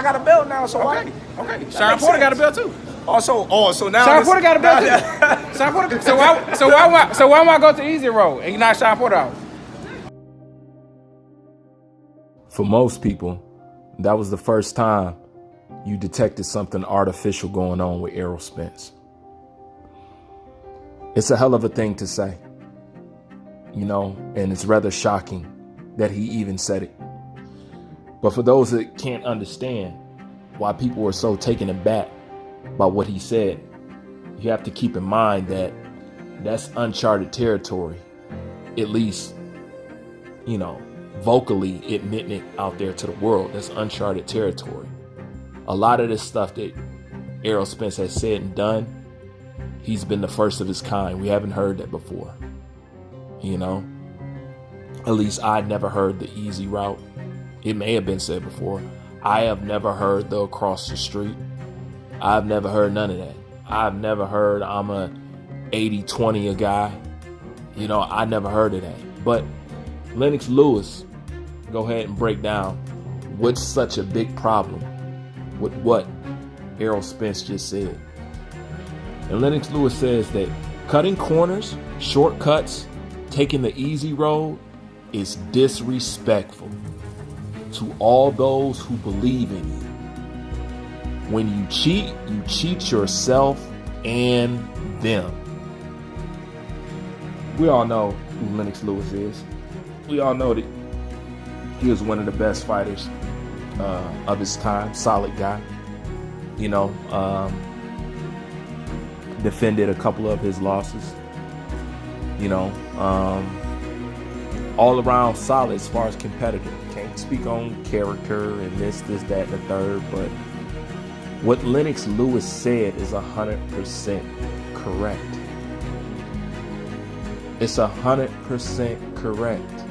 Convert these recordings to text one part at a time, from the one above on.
I got a belt now, so okay. Shawn Porter got a belt too. So now Shawn Porter got a belt too. Shawn Porter. So why would I go to Easy Road and you knock Shawn Porter out? For most people, that was the first time you detected something artificial going on with Errol Spence. It's a hell of a thing to say, you know, and it's rather shocking that he even said it. But for those that can't understand why people were so taken aback by what he said, you have to keep in mind that that's uncharted territory, at least, you know, vocally admitting it out there to the world. That's uncharted territory. A lot of this stuff that Errol Spence has said and done, he's been the first of his kind. We haven't heard that before. You know, at least I'd never heard the easy route. It may have been said before. I have never heard the across the street. I've never heard none of that. I've never heard I'm a 80-20 a guy. You know, I never heard of that. But Lennox Lewis, go ahead and break down what's such a big problem with what Errol Spence just said. And Lennox Lewis says that cutting corners, shortcuts, taking the easy road is disrespectful to all those who believe in you. When you cheat yourself and them. We all know who Lennox Lewis is. We all know that he was one of the best fighters of his time, solid guy. You know, defended a couple of his losses. You know, all around solid as far as competitive. Can't speak on character and this, that, and the third, but what Lennox Lewis said is 100% correct. It's 100% correct.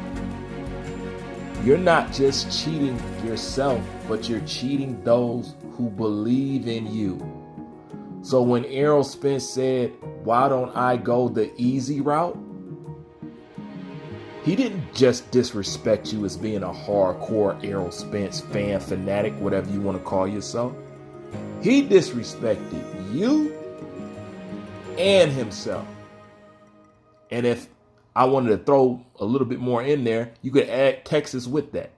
You're not just cheating yourself, but you're cheating those who believe in you. So when Errol Spence said, why don't I go the easy route? He didn't just disrespect you as being a hardcore Errol Spence fan, fanatic, whatever you want to call yourself. He disrespected you and himself. And if I wanted to throw a little bit more in there, you could add Texas with that.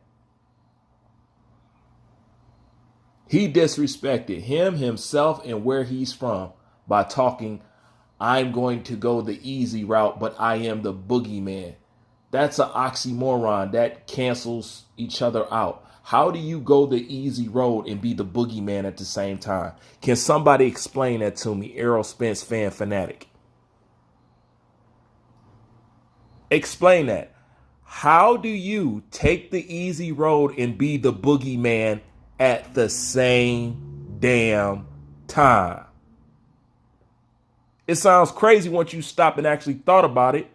He disrespected him, himself, and where he's from by talking, I'm going to go the easy route, but I am the boogeyman. That's an oxymoron. That cancels each other out. How do you go the easy road and be the boogeyman at the same time? Can somebody explain that to me, Errol Spence fan fanatic? Explain that. How do you take the easy road and be the boogeyman at the same damn time? It sounds crazy once you stop and actually thought about it.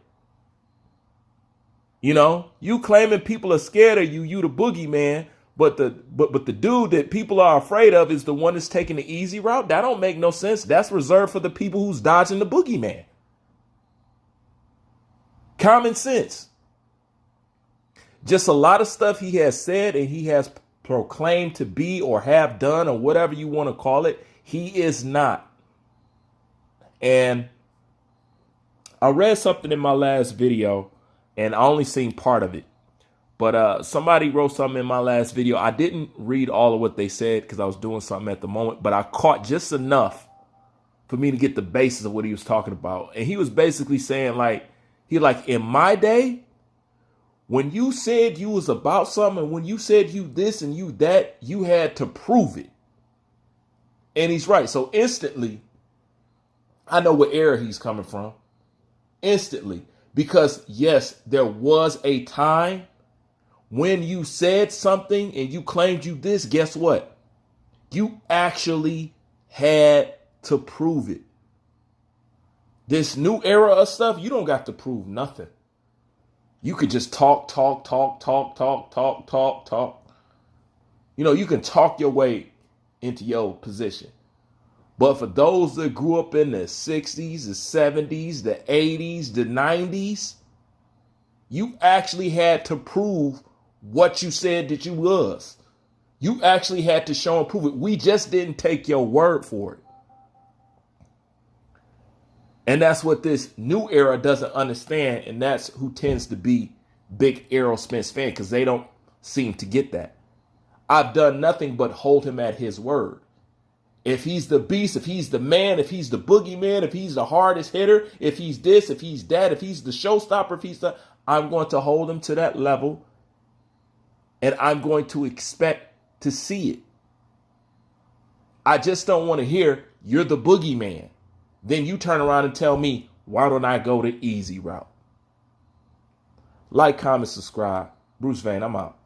You know, you claiming people are scared of you, you the boogeyman, but the dude that people are afraid of is the one that's taking the easy route. That don't make no sense. That's reserved for the people who's dodging the boogeyman. Common sense. Just a lot of stuff he has said and he has proclaimed to be or have done or whatever you want to call it. He is not. And I read something in my last video and I only seen part of it. But somebody wrote something in my last video. I didn't read all of what they said because I was doing something at the moment, but I caught just enough for me to get the basis of what he was talking about. And he was basically saying in my day, when you said you was about something, and when you said you this and you that, you had to prove it. And he's right. So instantly, I know what era he's coming from. Instantly. Because yes, there was a time when you said something and you claimed you this, guess what? You actually had to prove it. This new era of stuff, you don't got to prove nothing. You could just talk. You know, you can talk your way into your position. But for those that grew up in the 60s, the 70s, the 80s, the 90s, you actually had to prove what you said that you was. You actually had to show and prove it. We just didn't take your word for it. And that's what this new era doesn't understand. And that's who tends to be big Errol Spence fan, because they don't seem to get that. I've done nothing but hold him at his word. If he's the beast, if he's the man, if he's the boogeyman, if he's the hardest hitter, if he's this, if he's that, if he's the showstopper, if he's the, I'm going to hold him to that level. And I'm going to expect to see it. I just don't want to hear you're the boogeyman. Then you turn around and tell me, why don't I go the easy route? Like, comment, subscribe. Bruce Vane, I'm out.